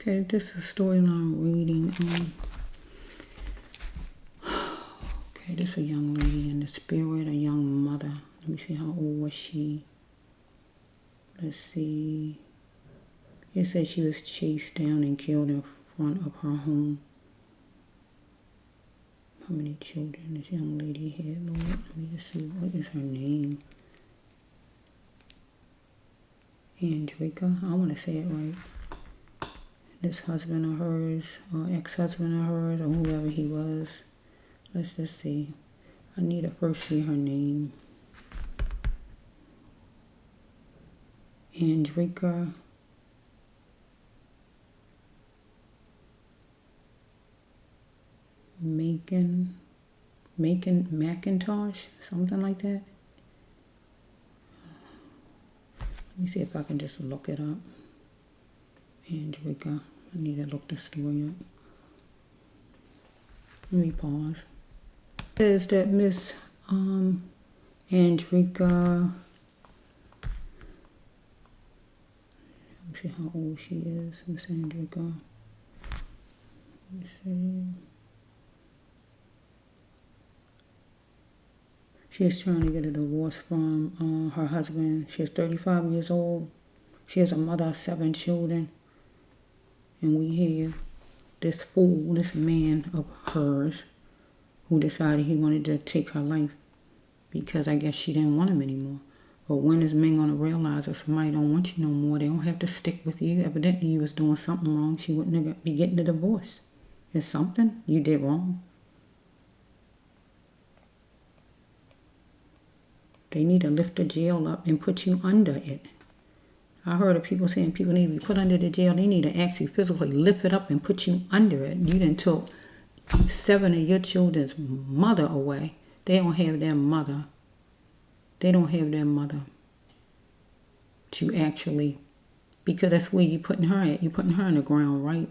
Okay, this is storyline reading. Okay, this is a young lady in the spirit, a young mother. Let me see, how old was she? Let's see. It said she was chased down and killed in front of her home. How many children this young lady had, Lord? Let me just see, what is her name? Andricka, I want to say it right. This husband of hers, or ex-husband of hers, or whoever he was. Let's just see. I need to first see her name. Andricka Mcintosh, something like that. Let me see if I can just look it up. Andricka. I need to look the story up. Let me pause. It says that Miss Andricka. Let me see how old she is. Miss Andricka. Let me see. She is trying to get a divorce from her husband. She is 35 years old. She is a mother of 7 children. And we have this fool, this man of hers, who decided he wanted to take her life because I guess she didn't want him anymore. But when is men going to realize if somebody don't want you no more, they don't have to stick with you? Evidently you was doing something wrong. She wouldn't be getting a divorce. It's something you did wrong. They need to lift the jail up and put you under it. I heard of people saying people need to be put under the jail. They need to actually physically lift it up and put you under it. You done took 7 of your children's mother away. They don't have their mother. They don't have their mother to actually, because that's where you're putting her at. You're putting her in the ground, right?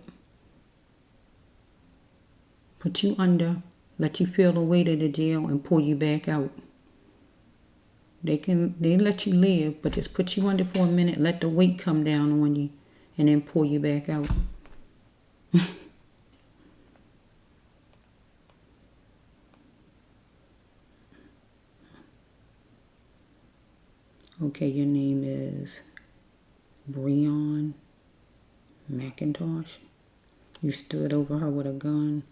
Put you under, let you feel the weight of the jail and pull you back out. They let you live, but just put you under for a minute, let the weight come down on you, and then pull you back out. Okay, your name is Breon Mcintosh. You stood over her with a gun.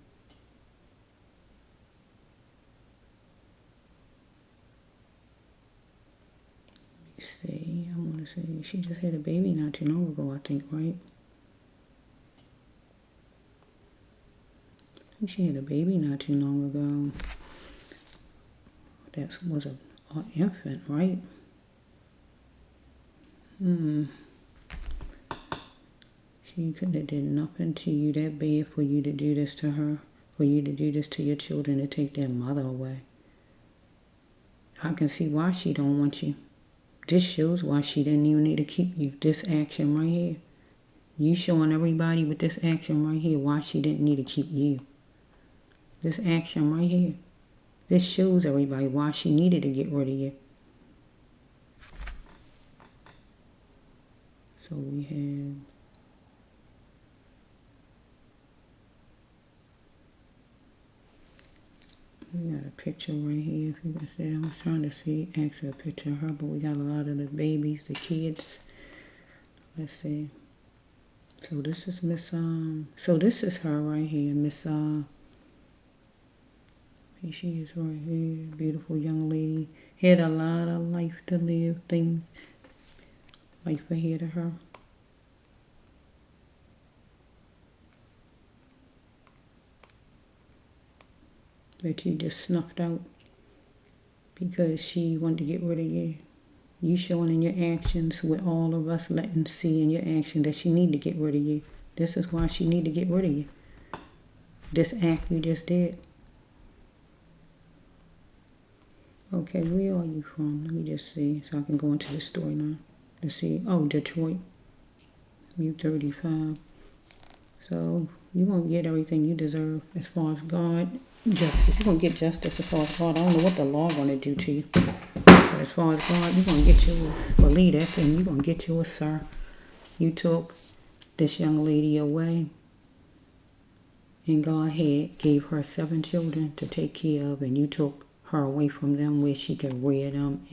See, I want to say she just had a baby not too long ago, I think, right? I think she had a baby not too long ago. That was an infant, right? She couldn't have did nothing to you that bad for you to do this to her, for you to do this to your children, to take their mother away. I can see why she don't want you. This shows why she didn't even need to keep you. This action right here. You showing everybody with this action right here why she didn't need to keep you. This action right here. This shows everybody why she needed to get rid of you. So we have... We got a picture right here, if you can see. I was trying to see actually a picture of her, but we got a lot of the babies, the kids. Let's see. So this is Miss so this is her right here, Miss here she is right here, beautiful young lady. Had a lot of life to live, life ahead of her. That you just snuffed out because she wanted to get rid of you. You showing in your actions with all of us letting see in your action that she need to get rid of you. This is why she need to get rid of you. This act you just did. Okay, where are you from? Let me just see so I can go into the story now. Let's see. Oh, Detroit. You're 35. So you're going to get everything you deserve as far as God. Justice. You're going to get justice as far as God. I don't know what the law going to do to you. But as far as God, you're going to get yours. Believe that thing. You're going to get yours, sir. You took this young lady away, and God had gave her 7 children to take care of, and you took her away from them where she could rear them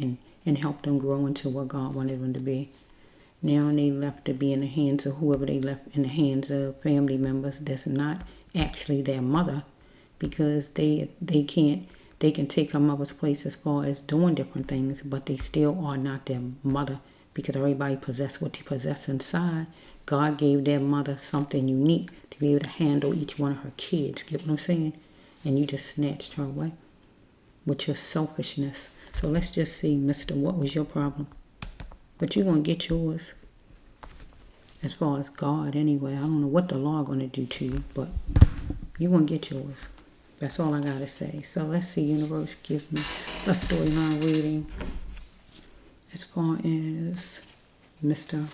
and help them grow into what God wanted them to be. Now they left to be in the hands of whoever they left in the hands of, family members that's not actually their mother, because they can take her mother's place as far as doing different things, but they still are not their mother, because everybody possess what they possess inside. God gave their mother something unique to be able to handle each one of her kids. Get what I'm saying? And you just snatched her away with your selfishness. So let's just see, mister, what was your problem? But you're going to get yours. As far as God, anyway. I don't know what the law going to do to you, but you're going to get yours. That's all I got to say. So let's see, universe, give me a storyline reading as far as Mr.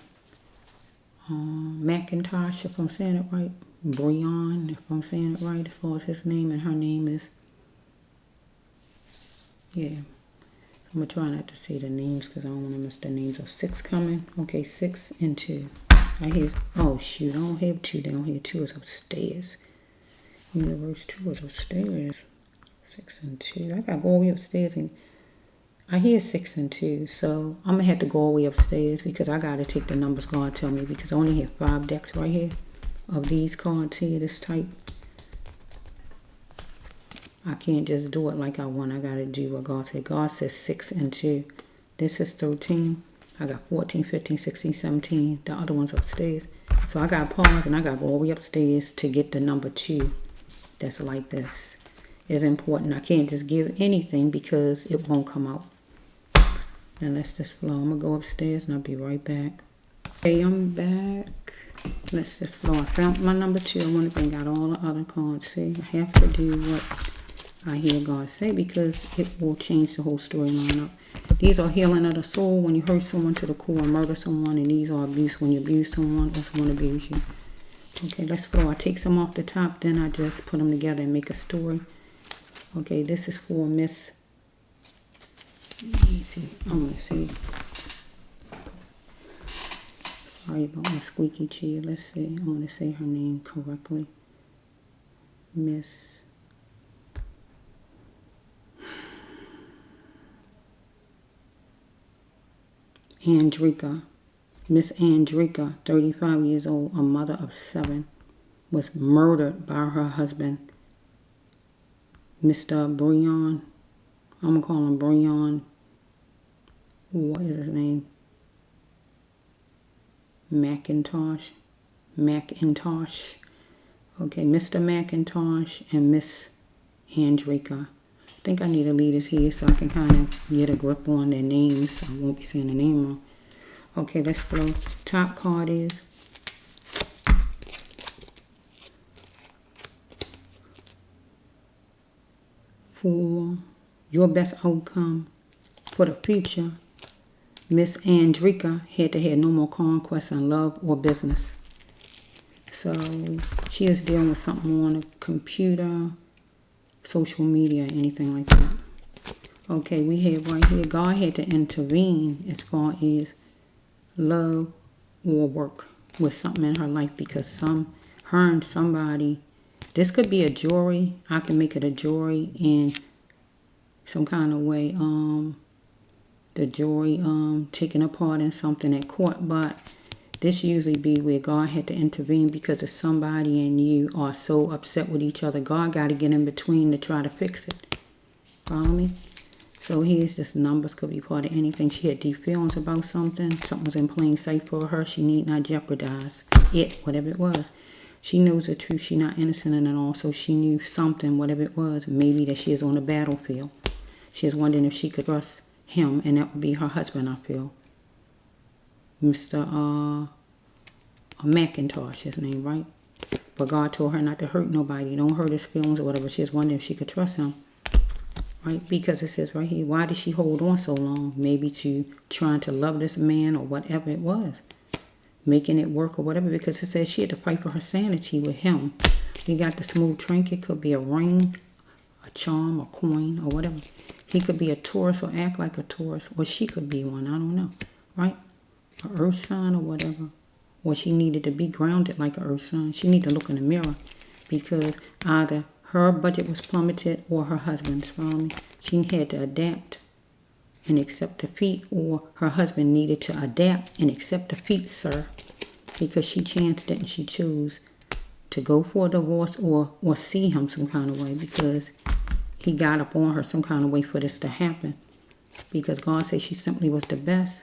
Mcintosh, if I'm saying it right. Breon, if I'm saying it right, as far as his name, and her name is, yeah. I'm going to try not to say the names because I don't want to miss the names. Of 6 coming. Okay, 6 and 2. I hear, oh shoot, I don't have 2 down here. 2 is upstairs. Universe, 2 is upstairs. 6 and 2. I got to go all the way upstairs, and I hear 6 and 2. So I'm going to have to go all the way upstairs because I got to take the numbers God tell me, because I only have 5 decks right here of these cards here, this type. I can't just do it like I want. I got to do what God said. God says 6 and 2. This is 13. I got 14, 15, 16, 17. The other one's upstairs. So I got to pause and I got to go all the way upstairs to get the number 2. That's like this. It's important. I can't just give anything because it won't come out. And let's just flow. I'm going to go upstairs and I'll be right back. Okay, I'm back. Let's just flow. I found my number 2. I want to bring out all the other cards. See, I have to do what I hear God say, because it will change the whole storyline up. These are healing of the soul when you hurt someone to the core, murder someone, and these are abuse when you abuse someone or someone abuse you. Okay, let's flow. I take some off the top, then I just put them together and make a story. Okay, this is for Miss. Let me see. I'm going to see. Sorry about my squeaky chair. Let's see. I'm going to say her name correctly. Miss Andricka. Miss Andricka, 35 years old, a mother of 7, was murdered by her husband, Mr. Breon. I'm going to call him Breon. What is his name? Mcintosh. Okay, Mr. Mcintosh and Miss Andricka. I think I need to leave this here so I can kind of get a grip on their names. So I won't be saying the name wrong. Okay, let's flow. Top card is for your best outcome for the future. Miss Andricka had to have no more conquests in love or business. So she is dealing with something on a computer, social media, anything like that. Okay, we have right here, God had to intervene as far as love or work with something in her life, because her and somebody, this could be a jury. I can make it a jury in some kind of way. The jury taking a part in something at court, but this usually be where God had to intervene because if somebody and you are so upset with each other, God got to get in between to try to fix it. Follow me? So here's just numbers, could be part of anything. She had deep feelings about something. Something was in plain sight for her. She need not jeopardize it, whatever it was. She knows the truth. She's not innocent in it all. So she knew something, whatever it was. Maybe that she is on the battlefield. She is wondering if she could trust him, and that would be her husband, I feel. Mr. Mcintosh, his name, right? But God told her not to hurt nobody. Don't hurt his feelings or whatever. She was wondering if she could trust him. Right? Because it says right here, why did she hold on so long? Maybe to trying to love this man or whatever it was. Making it work or whatever. Because it says she had to fight for her sanity with him. We got the smooth trinket. Could be a ring, a charm, a coin, or whatever. He could be a Taurus or act like a Taurus. Or she could be one. I don't know. Right? An earth sign or whatever. or she needed to be grounded like an earth sign. She needed to look in the mirror because either her budget was plummeted or her husband's. Follow me? She had to adapt and accept defeat, or her husband needed to adapt and accept defeat, sir, because she chanced it and she chose to go for a divorce or see him some kind of way, because he got up on her some kind of way for this to happen, because God said she simply was the best.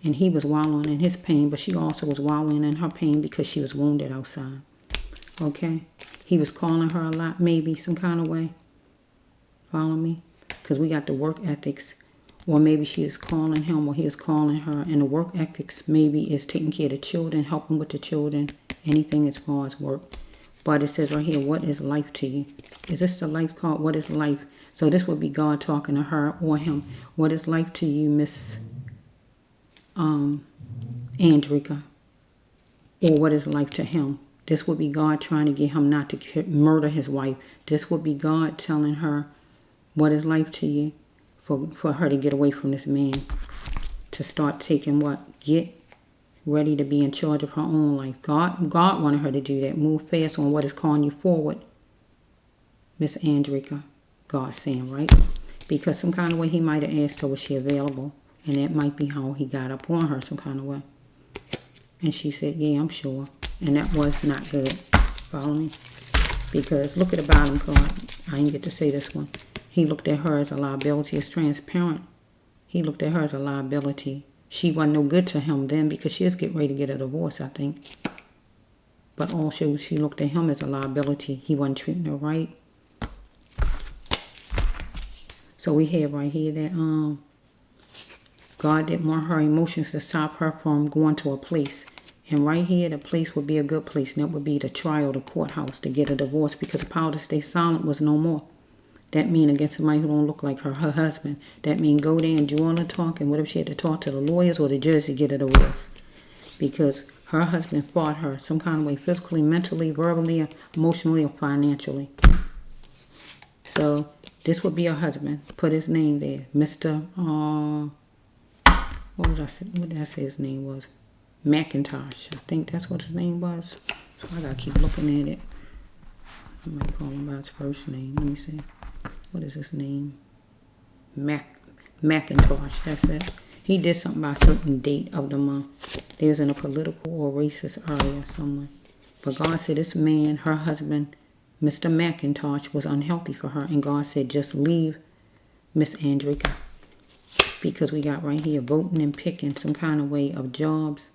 And he was wallowing in his pain, but she also was wallowing in her pain because she was wounded outside. Okay? He was calling her a lot, maybe, some kind of way. Follow me? Because we got the work ethics. Or maybe she is calling him or he is calling her. And the work ethics maybe is taking care of the children, helping with the children, anything as far as work. But it says right here, what is life to you? Is this the life card? What is life? So this would be God talking to her or him. What is life to you, Miss Andricka? Or what is life to him? This would be God trying to get him not to murder his wife. This would be God telling her, what is life to you? For her to get away from this man. To start taking what? Get ready to be in charge of her own life. God wanted her to do that. Move fast on what is calling you forward. Miss Andricka. God's saying, right? Because some kind of way he might have asked her, was she available? And that might be how he got up on her some kind of way. And she said, yeah, I'm sure. And that was not good. Follow me? Because look at the bottom card. I didn't get to say this one. He looked at her as a liability. It's transparent. He looked at her as a liability. She wasn't no good to him then because she was getting ready to get a divorce, I think. But also she looked at him as a liability. He wasn't treating her right. So we have right here that God didn't want her emotions to stop her from going to a place. And right here, the place would be a good place. And that would be the trial, the courthouse, to get a divorce. Because the power to stay silent was no more. That mean against somebody who don't look like her husband. That mean go there and do all the talking. What if she had to talk to the lawyers or the judge to get a divorce? Because her husband fought her some kind of way, physically, mentally, verbally, emotionally, or financially. So this would be her husband. Put his name there. Mr. What did I say his name was? Mcintosh. I think that's what his name was. So I gotta keep looking at it. I might call him by his first name. Let me see. What is his name? Mcintosh. That's it. He did something by a certain date of the month. They was in a political or racist area somewhere. But God said this man, her husband, Mr. Mcintosh, was unhealthy for her. And God said, just leave Miss Andricka. Because we got right here voting and picking some kind of way of jobs.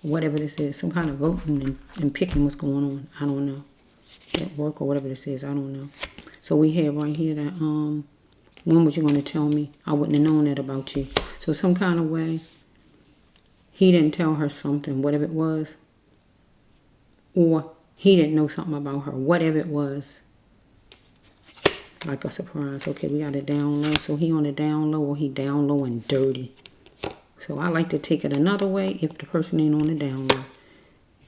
Whatever this is. Some kind of voting and picking what's going on. I don't know. At work or whatever this is. I don't know. So we have right here that, when was you going to tell me? I wouldn't have known that about you. So some kind of way, he didn't tell her something, whatever it was. Or he didn't know something about her, whatever it was. Like a surprise. Okay, we got a down low. So he on the down low or he down low and dirty. So I like to take it another way if the person ain't on the down low.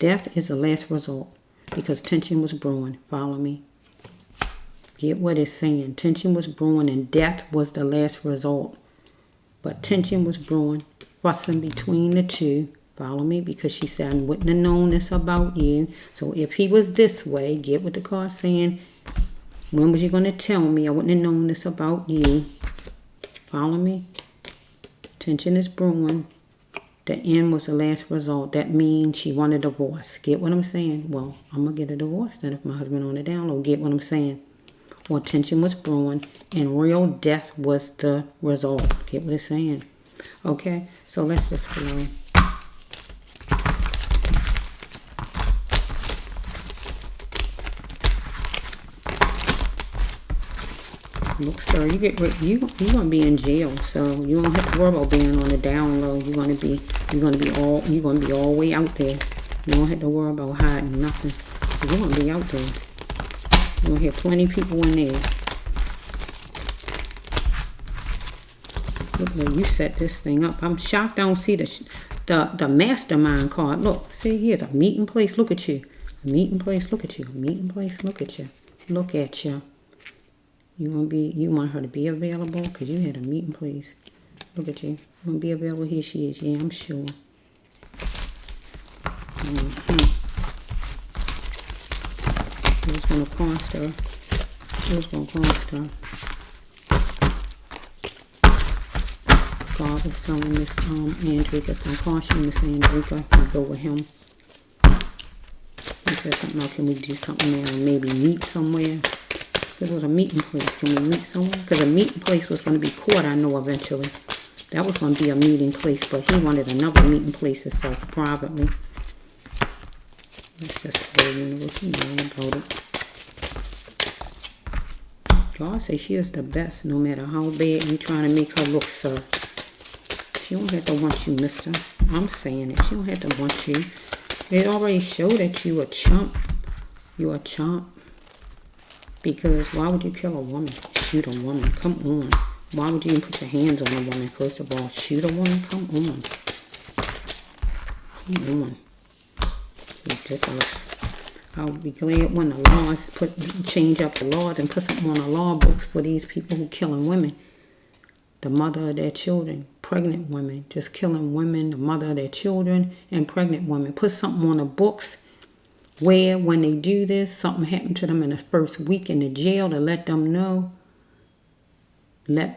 Death is the last result because tension was brewing. Follow me? Get what it's saying. Tension was brewing and death was the last result. But tension was brewing, fussing between the two. Follow me? Because she said, I wouldn't have known this about you. So if he was this way, get what the card's saying. When was you going to tell me? I wouldn't have known this about you. Follow me? Tension is brewing. The end was the last result. That means she wanted a divorce. Get what I'm saying? Well, I'm going to get a divorce then if my husband on the down low. Get what I'm saying? Or tension was brewing and real death was the result. Get what it's saying? Okay? So let's just flow. Look, sir, you're gonna be in jail, so you don't have to worry about being on the down low. You're gonna be all the way out there. You don't have to worry about hiding nothing. You're gonna be out there. You're gonna have plenty of people in there. Look, you set this thing up. I'm shocked I don't see the mastermind card. Look, see, here's a meeting place. Look at you. A meeting place. Look at you. A meeting place. Look at you. Look at you. You want her to be available because you had a meeting place. Look at you. Gonna be available. Here she is. Yeah, I'm sure. It was gonna cost her. It was gonna cost her. God was telling Miss Andricka, it's gonna cost you, Miss Andricka. You go with him. He said something like, can we do something there and maybe meet somewhere? It was a meeting place. Can we meet somewhere? Because a meeting place was going to be court, I know, eventually. That was going to be a meeting place, but he wanted another meeting place himself privately. Let's just go, you know about it. God says she is the best, no matter how bad you trying to make her look, sir. She don't have to want you, mister. I'm saying it. She don't have to want you. It already showed that you a chump. You a chump. Because why would you kill a woman? Shoot a woman. Come on. Why would you even put your hands on a woman? First of all, shoot a woman? Come on. Come on. Ridiculous. I'll be glad when the laws change up the laws and put something on the law books for these people who killing women. The mother of their children, pregnant women, just killing women, the mother of their children, and pregnant women. Put something on the books where when they do this, something happened to them in the first week in the jail to let them know.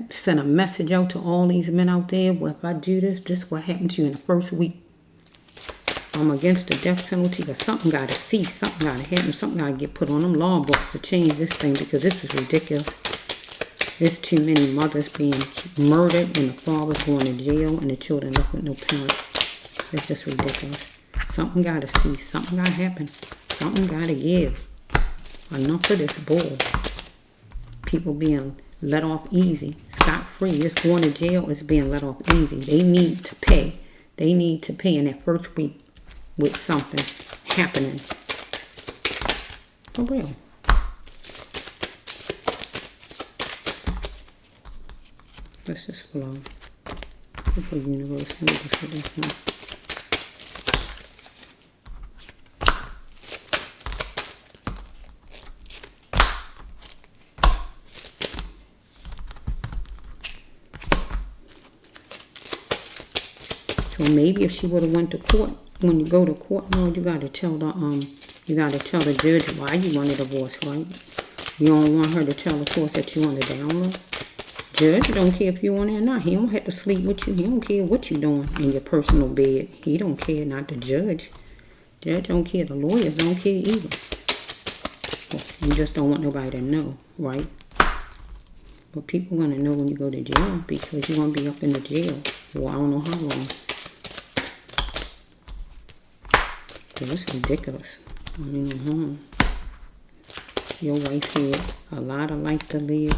Send a message out to all these men out there. Well, if I do this, this is what happened to you in the first week. I'm against the death penalty, but something got to cease. Something got to happen. Something got to get put on them law books to change this thing because this is ridiculous. There's too many mothers being murdered and the fathers going to jail and the children left with no parent. It's just ridiculous. Something got to cease. Something got to happen. Something got to give. Enough of this bull. People being let off easy, scot-free. Just going to jail is being let off easy. They need to pay. They need to pay in that first week with something happening. For real. Let's just flow. For universe. Let me just put this one. So maybe if she would have went to court, when you go to court, Lord, you gotta tell the judge why you want a divorce, right? You don't want her to tell the court that you want a download. Judge don't care if you want it or not. He don't have to sleep with you. He don't care what you doing in your personal bed. He don't care, not the judge. Judge don't care. The lawyers don't care either. Well, you just don't want nobody to know, right? But people gonna know when you go to jail because you're gonna be up in the jail for I don't know how long. Cause it's ridiculous. I mean, your wife had a lot of life to live.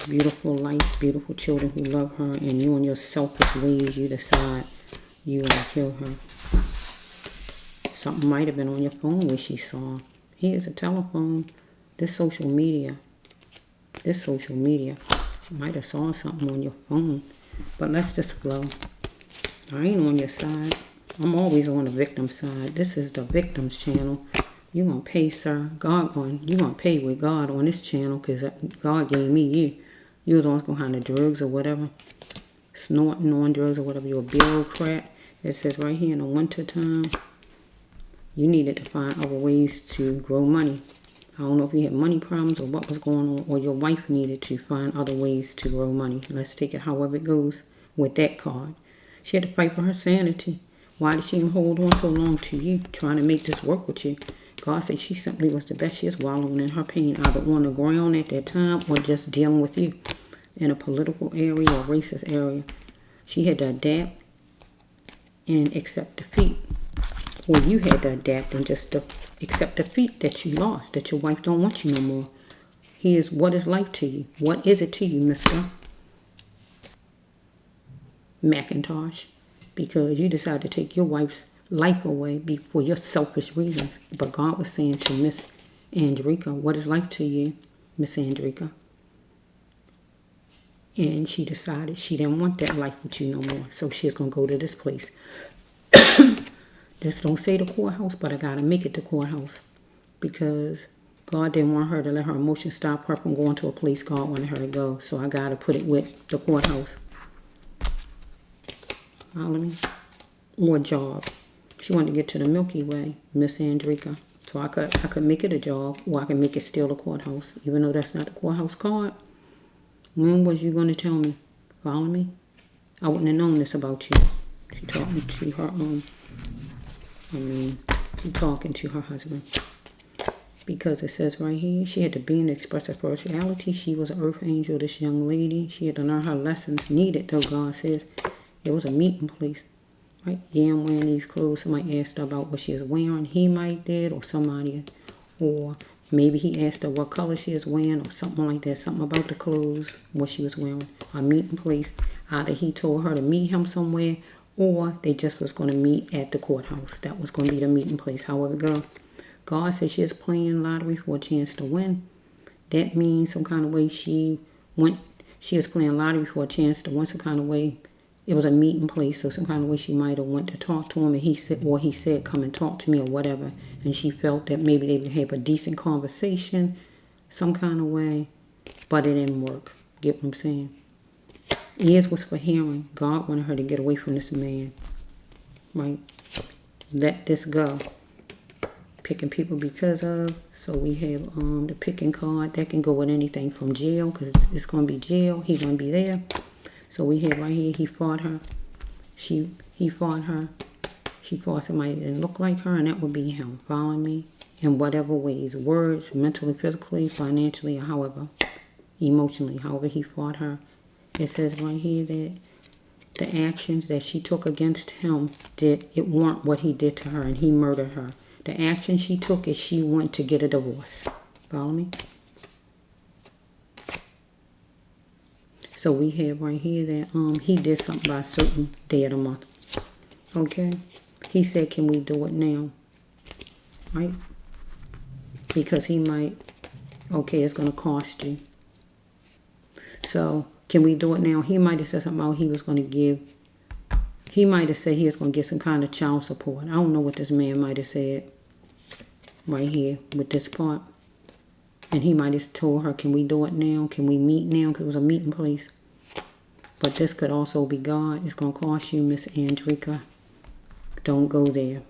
Beautiful life, beautiful children who love her, and you in your selfish ways, you decide you want to kill her. Something might have been on your phone where she saw. Here's a telephone. This social media. She might have saw something on your phone. But let's just flow. I ain't on your side. I'm always on the victim side. This is the victim's channel. You gonna pay, sir. You gonna pay with God on this channel because God gave me you. You was always behind the drugs or whatever. Snorting on drugs or whatever. You're a bureaucrat. It says right here in the winter time, you needed to find other ways to grow money. I don't know if you had money problems or what was going on, or your wife needed to find other ways to grow money. Let's take it however it goes with that card. She had to fight for her sanity. Why did she even hold on so long to you, trying to make this work with you? God said she simply was the best. She is wallowing in her pain, either on the ground at that time or just dealing with you in a political area or racist area. She had to adapt and accept defeat. Or you had to adapt and just accept defeat that you lost, that your wife don't want you no more. Here's what is life to you. What is it to you, Mr. Mcintosh? Because you decided to take your wife's life away for your selfish reasons. But God was saying to Miss Andricka, what is life to you, Miss Andricka? And she decided she didn't want that life with you no more. So she's going to go to this place. Just don't say the courthouse, but I got to make it the courthouse. Because God didn't want her to let her emotions stop her from going to a place God wanted her to go. So I got to put it with the courthouse. Follow me? Or job. She wanted to get to the Milky Way, Miss Andricka. So I could make it a job, or I could make it still the courthouse, even though that's not the courthouse card. When was you going to tell me? Follow me? I wouldn't have known this about you. She talking to her she talking to her husband. Because it says right here, she had to be and express her spirituality. She was an earth angel, this young lady. She had to learn her lessons needed, though God says it was a meeting place. Right? Yeah, I'm wearing these clothes. Somebody asked her about what she was wearing. He might did, or somebody, or maybe he asked her what color she was wearing, or something like that. Something about the clothes, what she was wearing. A meeting place. Either he told her to meet him somewhere, or they just was going to meet at the courthouse. That was going to be the meeting place. However it goes. God said she is playing lottery for a chance to win. That means some kind of way she is playing lottery for a chance to win some kind of way. It was a meeting place, so some kind of way she might have went to talk to him, and he said, come and talk to me or whatever. And she felt that maybe they would have a decent conversation, some kind of way, but it didn't work. Get what I'm saying? Ears was for hearing. God wanted her to get away from this man. Right? Let this go. Picking people because of. So we have the picking card. That can go with anything from jail, because it's going to be jail. He's going to be there. So we have right here, he fought her. He fought her. She fought somebody that didn't look like her, and that would be him. Following me? In whatever ways. Words, mentally, physically, financially, or however. Emotionally. However he fought her. It says right here that the actions that she took against him, it weren't what he did to her, and he murdered her. The action she took is she went to get a divorce. Follow me? So we have right here that he did something by a certain day of the month. Okay? He said, can we do it now? Right? Because he might, okay, it's going to cost you. So, can we do it now? He might have said something about he might have said he was going to get some kind of child support. I don't know what this man might have said right here with this part. And he might have told her, can we do it now? Can we meet now? Because it was a meeting place. But this could also be God. It's going to cost you, Miss Andricka. Don't go there.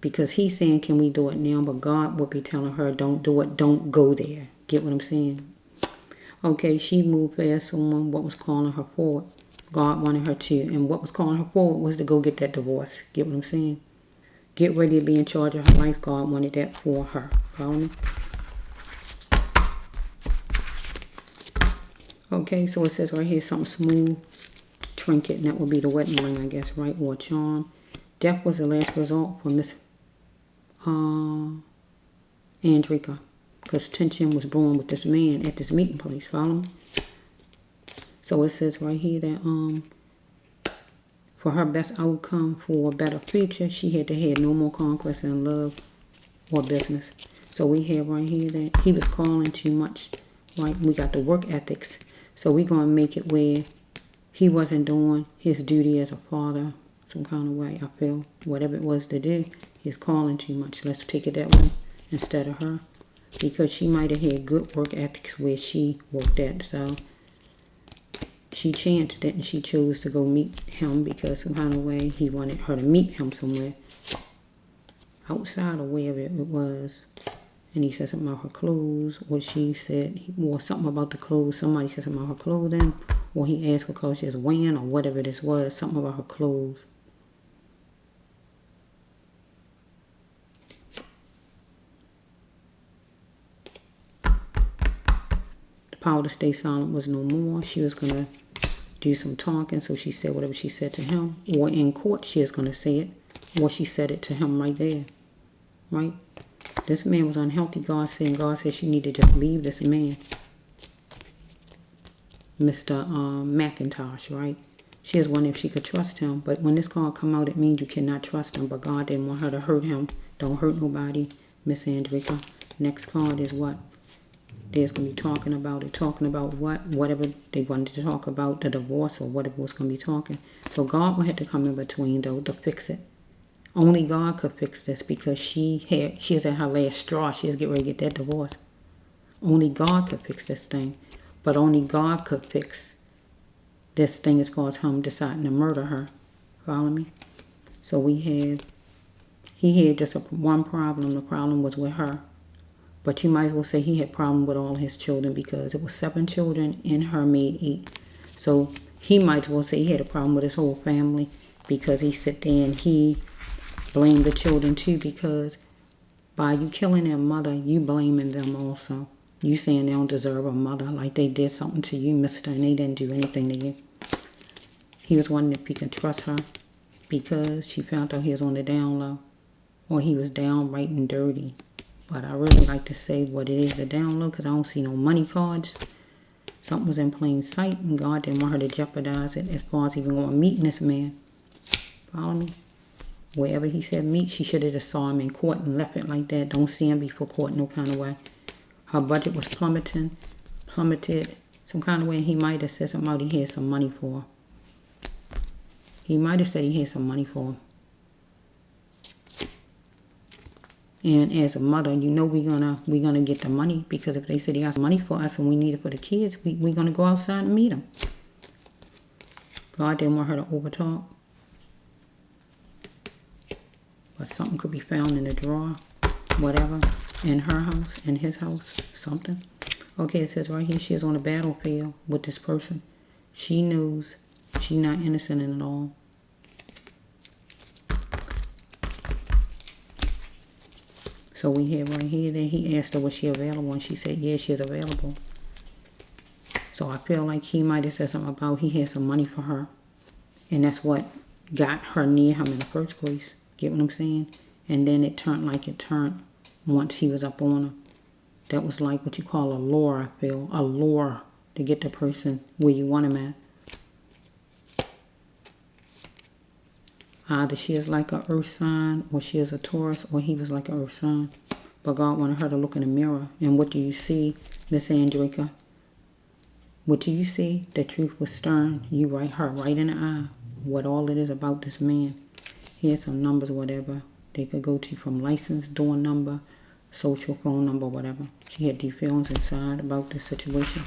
Because he's saying, can we do it now? But God would be telling her, don't do it. Don't go there. Get what I'm saying? Okay, she moved past someone, what was calling her forward. God wanted her to. And what was calling her forward was to go get that divorce. Get what I'm saying? Get ready to be in charge of her life. God wanted that for her. Follow me? Okay, so it says right here something smooth, trinket, and that would be the wedding ring, I guess, right? Or a charm. Death was the last result for Miss Andricka, because tension was born with this man at this meeting place. Follow me? So it says right here that for her best outcome, for a better future, she had to have no more conquest in love or business. So we have right here that he was calling too much. Right? We got the work ethics. So we're going to make it where he wasn't doing his duty as a father some kind of way, I feel. Whatever it was to do, he's calling too much. Let's take it that way instead of her. Because she might have had good work ethics where she worked at. So she chanced it and she chose to go meet him because some kind of way he wanted her to meet him somewhere. Outside of wherever it was. And he said something about her clothes, or she said, or something about the clothes. Somebody said something about her clothing, or he asked what color she was wearing, or whatever this was, something about her clothes. The power to stay silent was no more. She was going to do some talking, so she said whatever she said to him. Or in court, she is going to say it, or she said it to him right there, right? This man was unhealthy, God said she needed to just leave this man. Mr. Mcintosh, right? She was wondering if she could trust him. But when this card come out, it means you cannot trust him. But God didn't want her to hurt him. Don't hurt nobody, Miss Andricka. Next card is what? There's going to be talking about it. Talking about what? Whatever they wanted to talk about, the divorce or whatever was going to be talking. So God would have to come in between, though, to fix it. Only God could fix this because she is at her last straw. She is getting ready to get that divorce. Only God could fix this thing. But only God could fix this thing as far as him deciding to murder her. Follow me? So he had just one problem. The problem was with her. But you might as well say he had problem with all his children because it was 7 children and her made 8. So he might as well say he had a problem with his whole family because he sit there and he blamed the children too, because by you killing their mother, you blaming them also. You saying they don't deserve a mother, like they did something to you, mister, and they didn't do anything to you. He was wondering if he could trust her because she found out he was on the down low, or he was downright and dirty. But I really like to say what it is, the down low, because I don't see no money cards. Something was in plain sight, and God didn't want her to jeopardize it as far as even going to meeting this man. Follow me? Wherever he said meet, she should have just saw him in court and left it like that. Don't see him before court no kind of way. Her budget was plummeted some kind of way, and he might have said something about he had some money for her. He might have said he had some money for her. And as a mother, you know we're gonna get the money, because if they said he got some money for us and we need it for the kids, we're gonna go outside and meet him. God didn't want her to overtalk. But something could be found in the drawer, whatever, in her house, in his house, something. Okay, it says right here, she is on the battlefield with this person. She knows she's not innocent in it all. So we have right here that he asked her was she available, and she said yeah, she's available. So I feel like he might have said something about he had some money for her, and that's what got her near him in the first place. Get what I'm saying? And then it turned like it turned once he was up on her. That was like what you call a lure, I feel. A lure to get the person where you want him at. Either she is like a earth sign, or she is a Taurus, or he was like an earth sign. But God wanted her to look in the mirror. And what do you see, Miss Andricka? What do you see? The truth was stern. You write her right in the eye what all it is about this man. Here's some numbers, whatever. They could go to from license, door number, social phone number, whatever. She had deep feelings inside about this situation.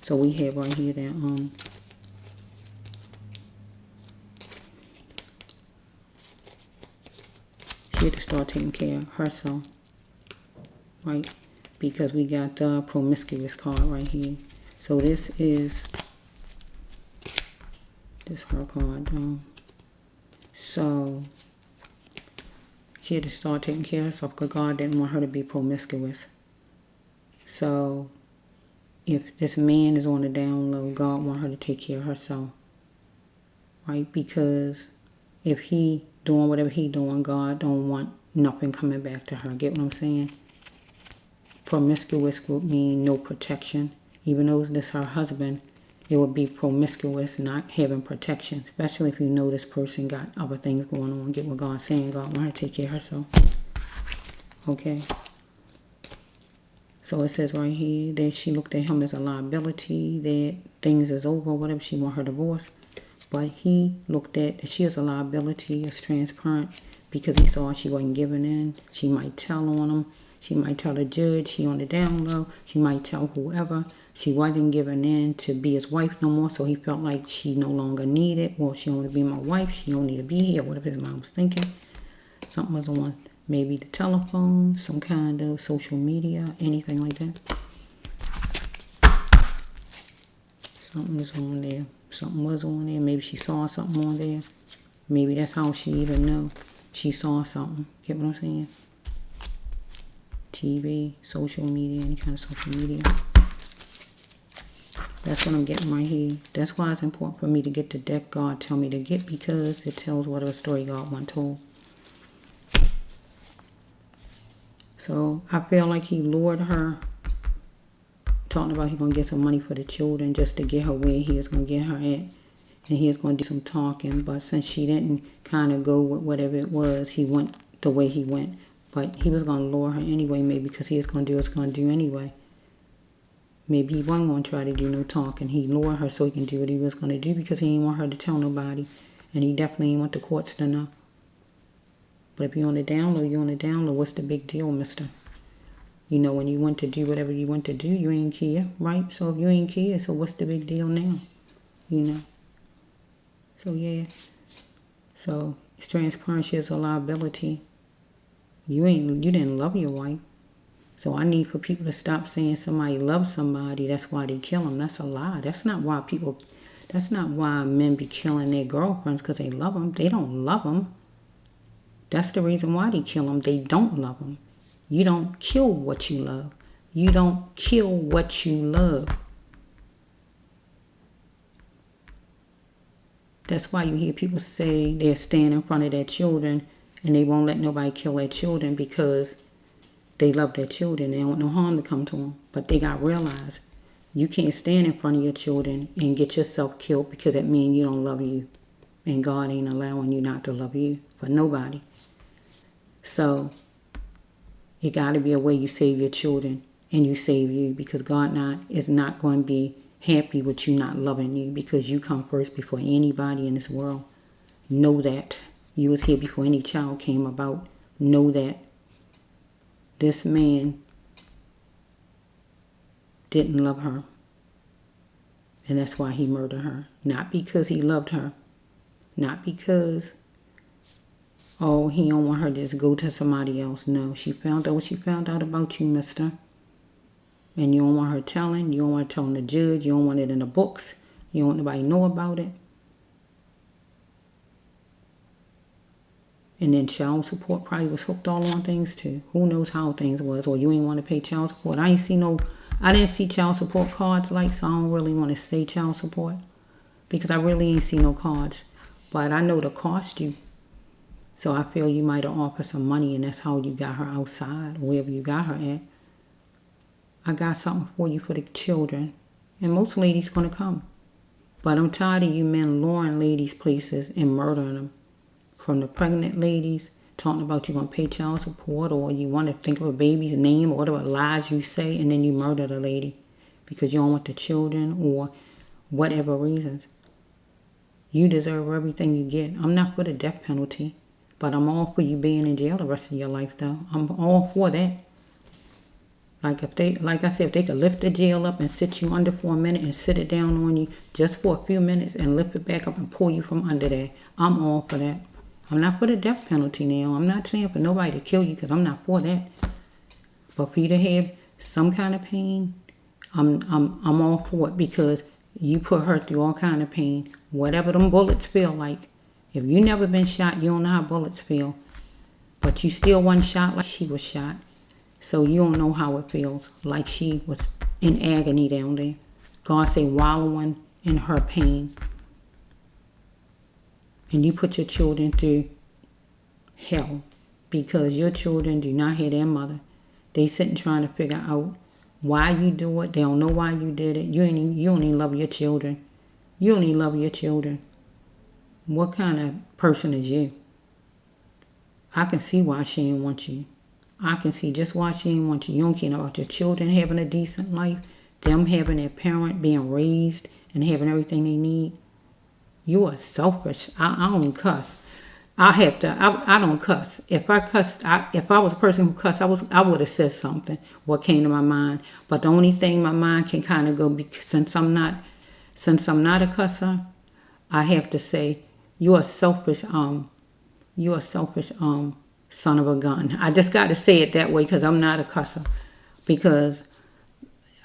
So we have right here that she had to start taking care of herself, right? Because we got the promiscuous card right here. So this is her card. So she had to start taking care of herself because God didn't want her to be promiscuous. So if this man is on the down low, God wants her to take care of herself, right? Because if he doing whatever he doing, God don't want nothing coming back to her. Get what I'm saying? Promiscuous would mean no protection. Even though this is her husband, it would be promiscuous, not having protection. Especially if you know this person got other things going on. Get what God's saying. God want her to take care of herself. Okay. So it says right here that she looked at him as a liability, that things is over, whatever, she want her divorce. But he looked at that she is a liability, is transparent, because he saw she wasn't giving in. She might tell on him. She might tell the judge she on the down low. She might tell whoever. She wasn't giving in to be his wife no more, so he felt like she no longer needed. Well, she don't want to be my wife. She don't need to be here, whatever his mom was thinking. Something was on maybe the telephone, some kind of social media, anything like that. Something was on there. Something was on there. Maybe she saw something on there. Maybe that's how she even knew. She saw something. Get what I'm saying? TV, social media, any kind of social media. That's what I'm getting right here. That's why it's important for me to get the deck God tell me to get, because it tells whatever story God wants told. So I feel like he lured her, talking about he going to get some money for the children just to get her where he is going to get her at. And he is going to do some talking. But since she didn't kind of go with whatever it was, he went the way he went. But he was going to lure her anyway, maybe because he is going to do what he's going to do anyway. Maybe he wasn't going to try to do no talking. He lured her so he can do what he was going to do, because he didn't want her to tell nobody. And he definitely didn't want the courts to know. But if you're on the down low, you're on the down low. What's the big deal, mister? You know, when you want to do whatever you want to do, you ain't care, right? So if you ain't care, so what's the big deal now? You know? So yeah. So it's transparency is a liability. You didn't love your wife. So I need for people to stop saying somebody loves somebody, that's why they kill them. That's a lie. That's not why men be killing their girlfriends because they love them. They don't love them. That's the reason why they kill them. They don't love them. You don't kill what you love. You don't kill what you love. That's why you hear people say they're standing in front of their children and they won't let nobody kill their children because they love their children. They don't want no harm to come to them. But they got to realize you can't stand in front of your children and get yourself killed because that means you don't love you. And God ain't allowing you not to love you for nobody. So it got to be a way you save your children and you save you, because God is not going to be happy with you not loving you, because you come first before anybody in this world. Know that. You was here before any child came about. Know that. This man didn't love her. And that's why he murdered her. Not because he loved her. Not because, oh, he don't want her to just go to somebody else. No, she found out what she found out about you, mister. And you don't want her telling. You don't want her telling the judge. You don't want it in the books. You don't want nobody to know about it. And then child support probably was hooked all on things too. Who knows how things was. Or you ain't want to pay child support. I didn't see child support cards so I don't really want to say child support. Because I really ain't see no cards. But I know the cost you. So I feel you might have offered some money and that's how you got her outside. Wherever you got her at. I got something for you for the children. And most ladies going to come. But I'm tired of you men luring ladies places and murdering them. From the pregnant ladies talking about you going to pay child support, or you want to think of a baby's name or whatever lies you say, and then you murder the lady because you don't want the children or whatever reasons. You deserve everything you get. I'm not for the death penalty, but I'm all for you being in jail the rest of your life though. I'm all for that. Like I said, if they could lift the jail up and sit you under for a minute and sit it down on you just for a few minutes and lift it back up and pull you from under there, I'm all for that. I'm not for the death penalty now. I'm not saying for nobody to kill you because I'm not for that. But for you to have some kind of pain, I'm all for it, because you put her through all kind of pain. Whatever them bullets feel like. If you never been shot, you don't know how bullets feel. But you still wasn't shot like she was shot. So you don't know how it feels, like she was in agony down there. God say wallowing in her pain. And you put your children through hell because your children do not hear their mother. They sitting trying to figure out why you do it. They don't know why you did it. You don't even love your children. You don't even love your children. What kind of person is you? I can see why she didn't want you. I can see just why she didn't want you. You don't care about your children having a decent life, them having their parent being raised and having everything they need. You are selfish. I don't cuss. I don't cuss. If I cussed, if I was a person who cussed, I would have said something. What came to my mind. But the only thing my mind can kind of go, since I'm not a cusser, I have to say you're a selfish son of a gun. I just got to say it that way because I'm not a cusser. Because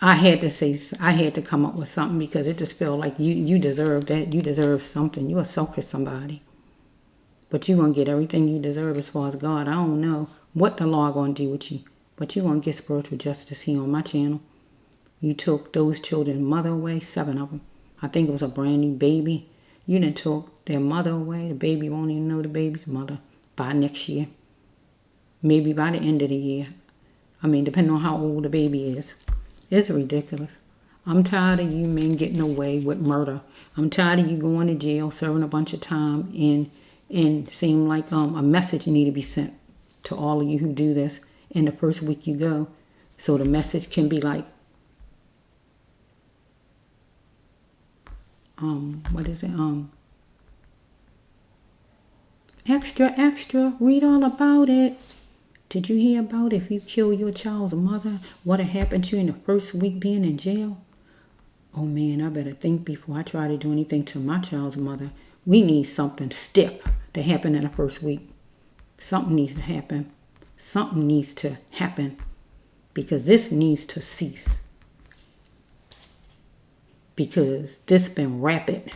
I had to come up with something, because it just felt like you deserve that. You deserve something. You're a selfish somebody. But you're going to get everything you deserve as far as God. I don't know what the law going to do with you. But you're going to get spiritual justice here on my channel. You took those children's mother away, 7 of them. I think it was a brand new baby. You done took their mother away. The baby won't even know the baby's mother by next year. Maybe by the end of the year. I mean, depending on how old the baby is. It's ridiculous. I'm tired of you men getting away with murder. I'm tired of you going to jail, serving a bunch of time, and seem like a message need to be sent to all of you who do this in the first week you go. So the message can be like, what is it? Extra, read all about it. Did you hear about if you kill your child's mother, what'll happen to you in the first week being in jail? Oh man, I better think before I try to do anything to my child's mother. We need something stiff that happened in the first week. Something needs to happen. Something needs to happen. Because this needs to cease. Because this been rapid.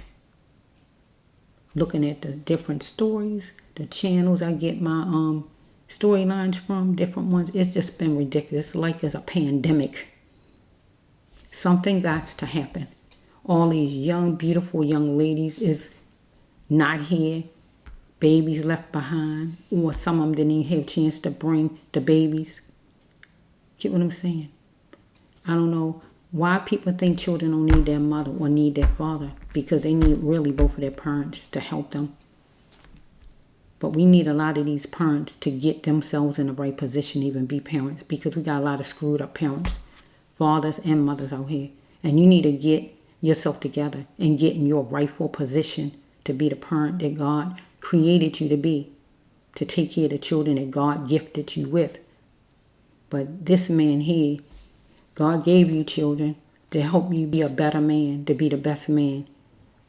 Looking at the different stories, the channels I get my storylines from, different ones, it's just been ridiculous. It's like it's a pandemic. Something got to happen. All these young, beautiful young ladies is not here. Babies left behind. Or some of them didn't even have a chance to bring the babies. Get what I'm saying? I don't know why people think children don't need their mother or need their father. Because they need really both of their parents to help them. But we need a lot of these parents to get themselves in the right position to even be parents. Because we got a lot of screwed up parents. Fathers and mothers out here. And you need to get yourself together and get in your rightful position to be the parent that God created you to be. To take care of the children that God gifted you with. But this man here, God gave you children to help you be a better man, to be the best man.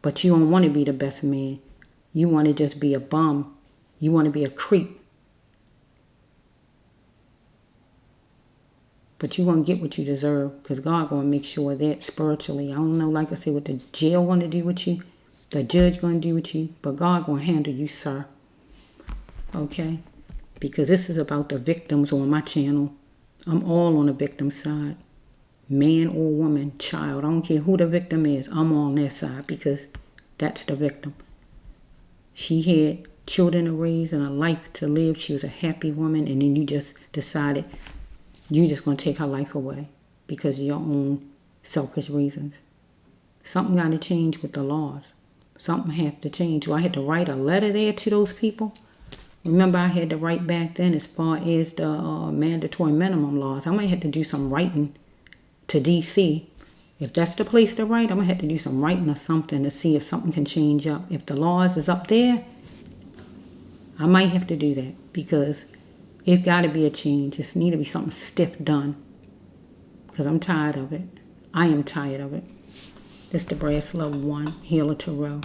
But you don't want to be the best man. You want to just be a bum. You want to be a creep. But you won't get what you deserve because God going to make sure that spiritually. I don't know, like I said, what the jail going to do with you. The judge going to do with you. But God going to handle you, sir. Okay? Because this is about the victims on my channel. I'm all on the victim side. Man or woman, child. I don't care who the victim is. I'm on their side because that's the victim. She had children to raise and a life to live. She was a happy woman. And then you just decided you're just going to take her life away because of your own selfish reasons. Something got to change with the laws. Something had to change. So I had to write a letter there to those people. Remember, I had to write back then as far as the mandatory minimum laws. I might have to do some writing to D.C. If that's the place to write, I'm going to have to do some writing or something to see if something can change up. If the laws is up there, I might have to do that because it got to be a change. It need to be something stiff done because I'm tired of it. I am tired of it. This Debraas Love 1, Healer Terrell.